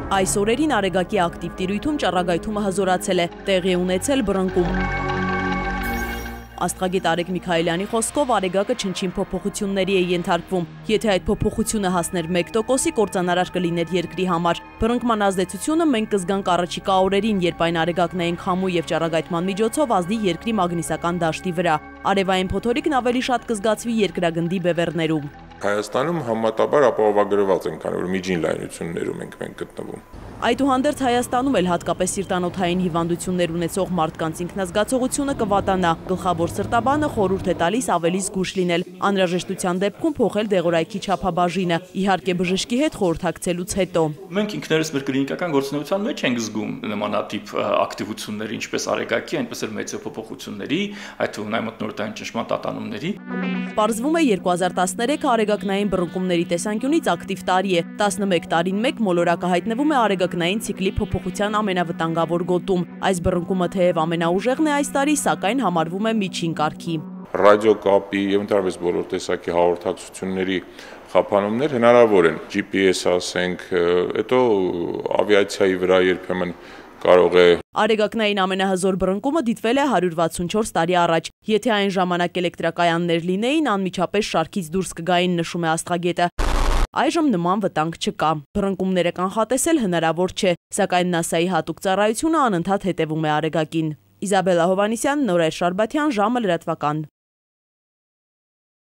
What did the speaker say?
Այս օրերին Արեգակի ակտիվ տիրույթում ճառագայթումը հզորացել է, տեղի է ունեցել բռնկում։ Աստղագետ Արեգ Միքայելյանի խոսքով Արեգակը չնչին փոփոխությունների է ենթարկվում։ Եթե այդ փոփոխությունը հասներ 1%-ի, կործանարար կլիներ երկրի համար։ Բռնկման ազդեցությունը մենք կզգանք առաջիկա օրերին, երբ այն արեգակնային քամու եւ ճառագայթման միջոցով ազդի երկրի մագնիսական դաշտի վրա։ Արևային փոթորիկն ավելի շատ կզգացվի երկրագնդի բևեռներում։ Հայաստանում համատաբար ապահովագրված են, քանի որ միջին լայնություններում ենք մենք գտնվում։ Այդուհանդերձ Հայաստանում էլ հատկապես սիրտանոթային հիվանդություններ ունեցող մարդկանց ինքնազգացողությունը կվատանա։ Գլխավոր սրտաբանը խորհուրդ է տալիս ավելի զգույշ լինել, անհրաժեշտության դեպքում փոխել դեղորայքի չափաբաժինը, իհարկե բժշկի հետ խորհրդակցելուց հետո։ Մենք ինքներս մեր կլինիկական գործունեության մեջ ենք զգում նմանատիպ ակտիվությունների, ինչպես Արեգակի, այնպես էլ մեծոփոփոխությունների, այդ թվում նաև մթնոլորտային ճնշման տատանումների։ Պարզվում է 2013-ը արեգակնային բռնկումների տեսանկյունից ակտիվ տարի է։ 11 տարին մեկ մոլորակը հայտնվում է արեգակնային ցիկլի փոփոխության ամենավտանգավոր գոտում։ Այս բռնկումը թեև ամենաուժեղն է այս տարի, սակայն համարվում է միջին կարգի։ Ռադիոկապի եւ ընդհանրապես բոլոր տեսակի հաղորդակցությունների խափանումներ հնարավոր են, GPS ասենք, հետո ավիացիայի վրա երբեմն կարող է։ Արեգակնային ամենահզոր բռնկումը դիտվել է 164 տարի առաջ։ Եթե այն ժամանակ էլեկտրակայաններ լինեին, անմիջապես շարքից դուրս կգային, նշում է աստղագետը։ Այժմ նման վտանգ չկա։ Բռնկումները կանխատեսել հնարավոր չէ, սակայն ՆԱՍԱ-ի հատուկ ծառայությունը անընդհատ հետևում է Արեգակին։ Իզաբելլա Հովհաննիսյան, Նորայր Շարբաթյան, ժամը լրատվական։